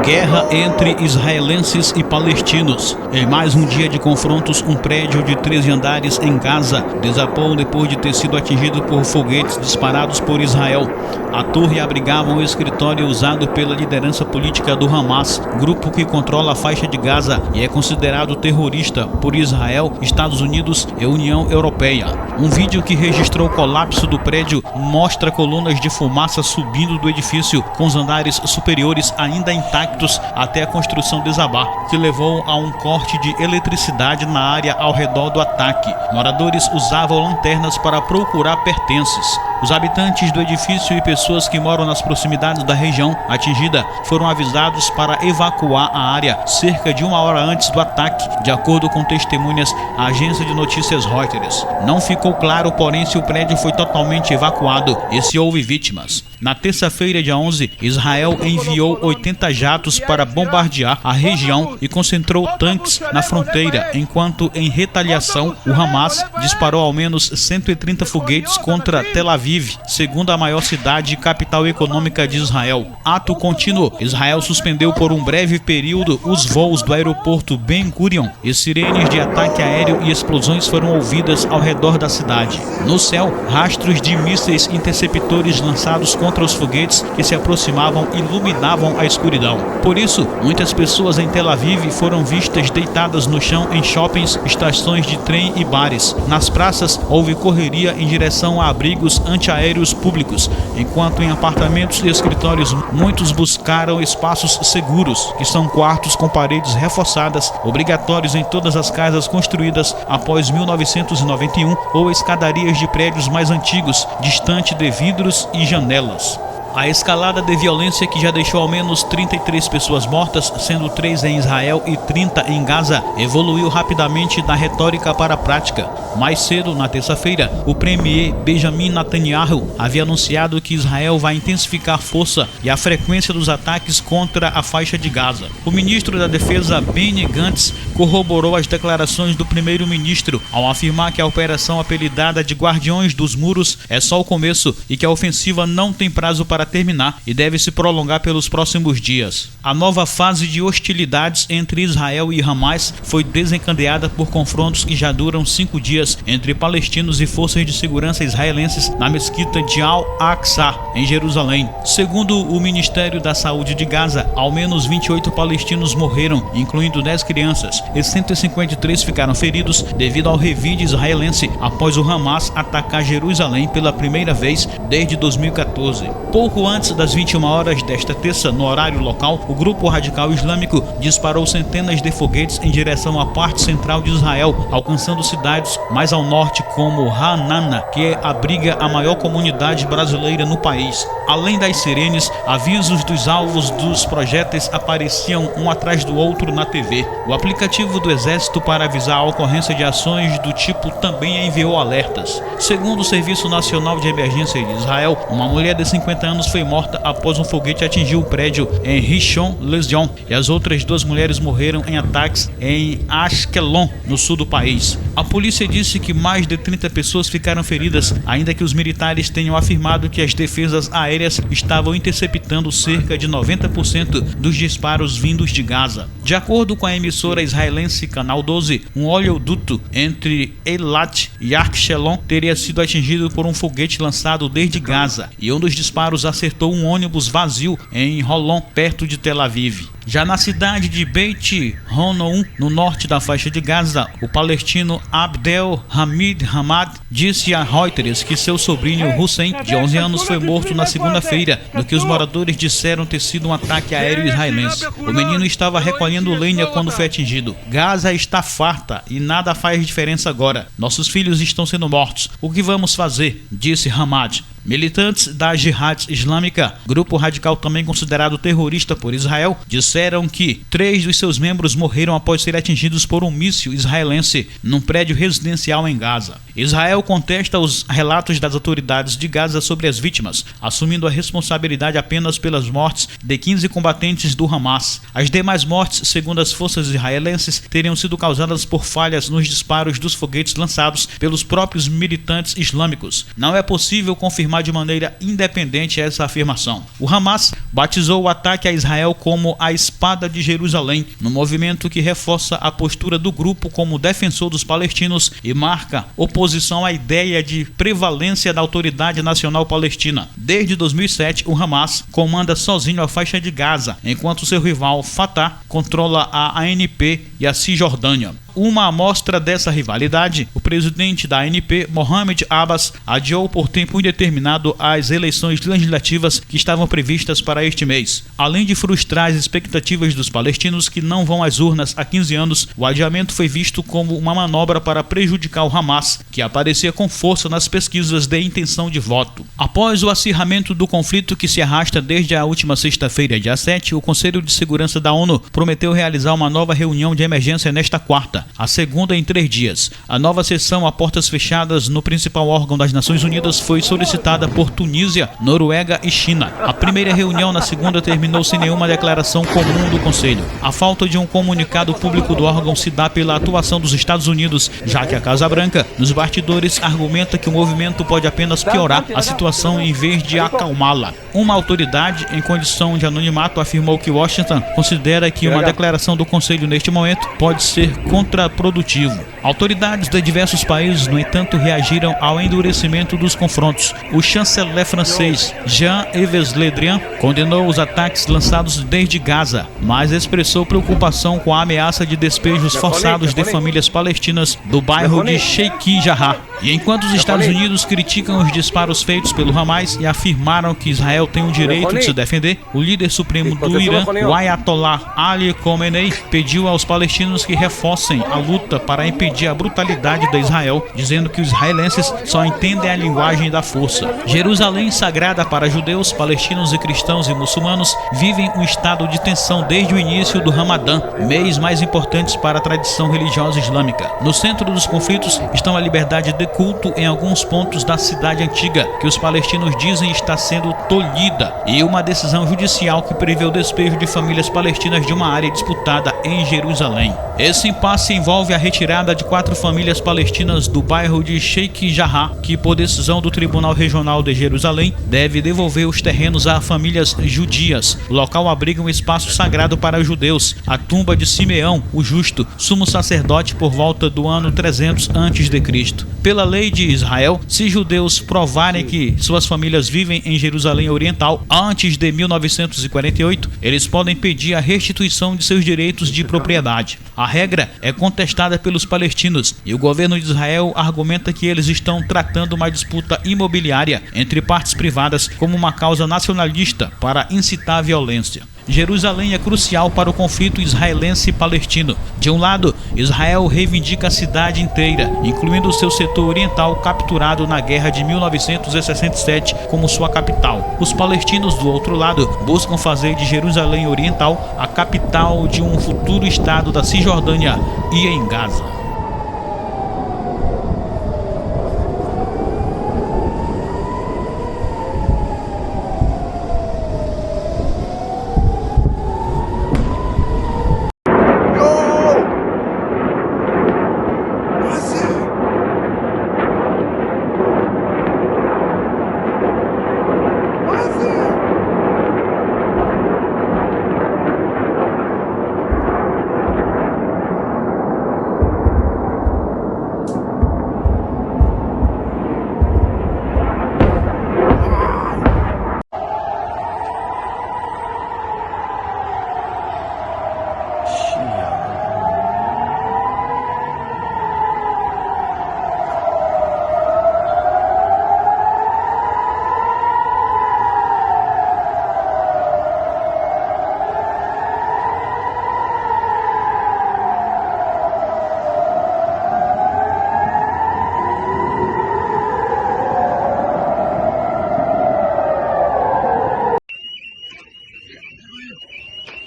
Guerra entre israelenses e palestinos. Em mais um dia de confrontos, um prédio de 13 andares em Gaza desabou depois de ter sido atingido por foguetes disparados por Israel. A torre abrigava um escritório usado pela liderança política do Hamas, grupo que controla a faixa de Gaza e é considerado terrorista por Israel, Estados Unidos e União Europeia. Um vídeo que registrou o colapso do prédio mostra colunas de fumaça subindo do edifício, com os andares superiores ainda intactos até a construção desabar, que levou a um corte de eletricidade na área ao redor do ataque. Moradores usavam lanternas para procurar pertences. Os habitantes do edifício e pessoas que moram nas proximidades da região atingida foram avisados para evacuar a área cerca de 1 hora antes do ataque, de acordo com testemunhas à agência de notícias Reuters. Não ficou claro, porém, se o prédio foi totalmente evacuado e se houve vítimas. Na terça-feira, dia 11, Israel enviou 80 jatos para bombardear a região e concentrou tanques na fronteira, enquanto, em retaliação, o Hamas disparou ao menos 130 foguetes contra Tel Aviv, segundo a maior cidade e capital econômica de Israel. Ato contínuo, Israel suspendeu por um breve período os voos do aeroporto Ben Gurion e sirenes de ataque aéreo e explosões foram ouvidas ao redor da cidade. No céu, rastros de mísseis interceptores lançados contra os foguetes que se aproximavam iluminavam a escuridão. Por isso, muitas pessoas em Tel Aviv foram vistas deitadas no chão em shoppings, estações de trem e bares. Nas praças, houve correria em direção a abrigos antiaéreos públicos, enquanto em apartamentos e escritórios muitos buscaram espaços seguros, que são quartos com paredes reforçadas, obrigatórios em todas as casas construídas após 1991 ou escadarias de prédios mais antigos, distante de vidros e janelas. A escalada de violência, que já deixou ao menos 33 pessoas mortas, sendo 3 em Israel e 30 em Gaza, evoluiu rapidamente da retórica para a prática. Mais cedo, na terça-feira, o premier Benjamin Netanyahu havia anunciado que Israel vai intensificar força e a frequência dos ataques contra a faixa de Gaza. O ministro da Defesa Benny Gantz corroborou as declarações do primeiro-ministro ao afirmar que a operação apelidada de Guardiões dos Muros é só o começo e que a ofensiva não tem prazo para terminar e deve se prolongar pelos próximos dias. A nova fase de hostilidades entre Israel e Hamas foi desencadeada por confrontos que já duram 5 dias entre palestinos e forças de segurança israelenses na mesquita de Al-Aqsa, em Jerusalém. Segundo o Ministério da Saúde de Gaza, ao menos 28 palestinos morreram, incluindo 10 crianças, e 153 ficaram feridos devido ao revide israelense após o Hamas atacar Jerusalém pela primeira vez desde 2014. Pouco antes das 21 horas desta terça, no horário local, o grupo radical islâmico disparou centenas de foguetes em direção à parte central de Israel, alcançando cidades mais ao norte como Ra'anana, que abriga a maior comunidade brasileira no país. Além das sirenes, avisos dos alvos dos projéteis apareciam um atrás do outro na TV. O aplicativo do Exército para avisar a ocorrência de ações do tipo também enviou alertas. Segundo o Serviço Nacional de Emergência de Israel, uma mulher de 50 anos foi morta após um foguete atingir o prédio em Rishon LeZion e as outras 2 mulheres morreram em ataques em Ashkelon, no sul do país. A polícia disse que mais de 30 pessoas ficaram feridas, ainda que os militares tenham afirmado que as defesas aéreas estavam interceptando cerca de 90% dos disparos vindos de Gaza. De acordo com a emissora israelense Canal 12, um oleoduto entre Eilat e Ashkelon teria sido atingido por um foguete lançado desde Gaza, e um dos disparos acertou um ônibus vazio em Holon, perto de Tel Aviv. Já na cidade de Beit Honoun, no norte da faixa de Gaza, o palestino Abdel Hamid Hamad disse a Reuters que seu sobrinho Hussein, de 11 anos, foi morto na segunda-feira, no que os moradores disseram ter sido um ataque aéreo israelense. O menino estava recolhendo lenha quando foi atingido. Gaza está farta e nada faz diferença agora. Nossos filhos estão sendo mortos. O que vamos fazer? Disse Hamad. Militantes da Jihad Islâmica, grupo radical também considerado terrorista por Israel, disseram que 3 dos seus membros morreram após serem atingidos por um míssil israelense num prédio residencial em Gaza. Israel contesta os relatos das autoridades de Gaza sobre as vítimas, assumindo a responsabilidade apenas pelas mortes de 15 combatentes do Hamas. As demais mortes, segundo as forças israelenses, teriam sido causadas por falhas nos disparos dos foguetes lançados pelos próprios militantes islâmicos. Não é possível confirmar afirmar de maneira independente essa afirmação. O Hamas batizou o ataque a Israel como a Espada de Jerusalém, no movimento que reforça a postura do grupo como defensor dos palestinos e marca oposição à ideia de prevalência da Autoridade Nacional Palestina. Desde 2007, o Hamas comanda sozinho a faixa de Gaza, enquanto seu rival Fatah controla a ANP e a Cisjordânia. Uma amostra dessa rivalidade, o presidente da ANP, Mohamed Abbas, adiou por tempo indeterminado as eleições legislativas que estavam previstas para este mês. Além de frustrar as expectativas dos palestinos que não vão às urnas há 15 anos, o adiamento foi visto como uma manobra para prejudicar o Hamas, que aparecia com força nas pesquisas de intenção de voto. Após o acirramento do conflito que se arrasta desde a última sexta-feira, dia 7, o Conselho de Segurança da ONU prometeu realizar uma nova reunião de emergência nesta quarta, a segunda em 3 dias. A nova sessão a portas fechadas no principal órgão das Nações Unidas foi solicitada por Tunísia, Noruega e China. A primeira reunião na segunda terminou sem nenhuma declaração comum do Conselho. A falta de um comunicado público do órgão se dá pela atuação dos Estados Unidos, já que a Casa Branca, nos bastidores, argumenta que o movimento pode apenas piorar a situação em vez de acalmá-la. Uma autoridade em condição de anonimato afirmou que Washington considera que uma declaração do Conselho neste momento pode ser contraprodutivo. Autoridades de diversos países, no entanto, reagiram ao endurecimento dos confrontos. O chanceler francês Jean-Yves Le Drian condenou os ataques lançados desde Gaza, mas expressou preocupação com a ameaça de despejos forçados de famílias palestinas do bairro de Sheikh Jarrah. E enquanto os Estados Unidos criticam os disparos feitos pelo Hamas e afirmaram que Israel tem o direito de se defender, o líder supremo do Irã, o Ayatollah Ali Khamenei, pediu aos palestinos que reforcem a luta para impedir a brutalidade de Israel, dizendo que os israelenses só entendem a linguagem da força. Jerusalém, sagrada para judeus, palestinos e cristãos e muçulmanos, vivem um estado de tensão desde o início do Ramadã, mês mais importante para a tradição religiosa islâmica. No centro dos conflitos estão a liberdade de culto em alguns pontos da cidade antiga, que os palestinos dizem está sendo tolhida, e uma decisão judicial que prevê o despejo de famílias palestinas de uma área disputada em Jerusalém. Esse impasse envolve a retirada de 4 famílias palestinas do bairro de Sheikh Jarrah, que por decisão do Tribunal Regional de Jerusalém deve devolver os terrenos a famílias judias. O local abriga um espaço sagrado para judeus, a tumba de Simeão, o justo, sumo sacerdote por volta do ano 300 a.C. Pela lei de Israel, se judeus provarem que suas famílias vivem em Jerusalém Oriental antes de 1948, eles podem pedir a restituição de seus direitos de propriedade. A regra é contestada pelos palestinos e o governo de Israel argumenta que eles estão tratando uma disputa imobiliária entre partes privadas como uma causa nacionalista para incitar a violência. Jerusalém é crucial para o conflito israelense-palestino. De um lado, Israel reivindica a cidade inteira, incluindo o seu setor oriental capturado na guerra de 1967 como sua capital. Os palestinos, do outro lado, buscam fazer de Jerusalém Oriental a capital de um futuro estado da Cisjordânia e em Gaza.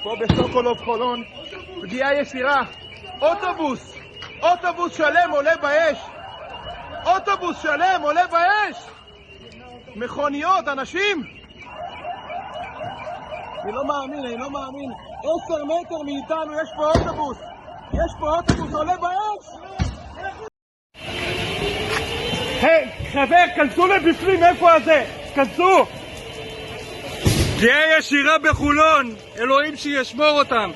פה בסוקולוב חולון, פגיעה ישירה, אוטובוס שלם עולה באש, אוטובוס שלם עולה באש, מכוניות, אנשים, אני לא מאמין, 10 מטר מאיתנו יש פה אוטובוס עולה באש. היי, חבר, כנסו לבפנים, איפה הזה? כנסו! פגיעה ישירה בחולון, אלוהים שישמור אותם.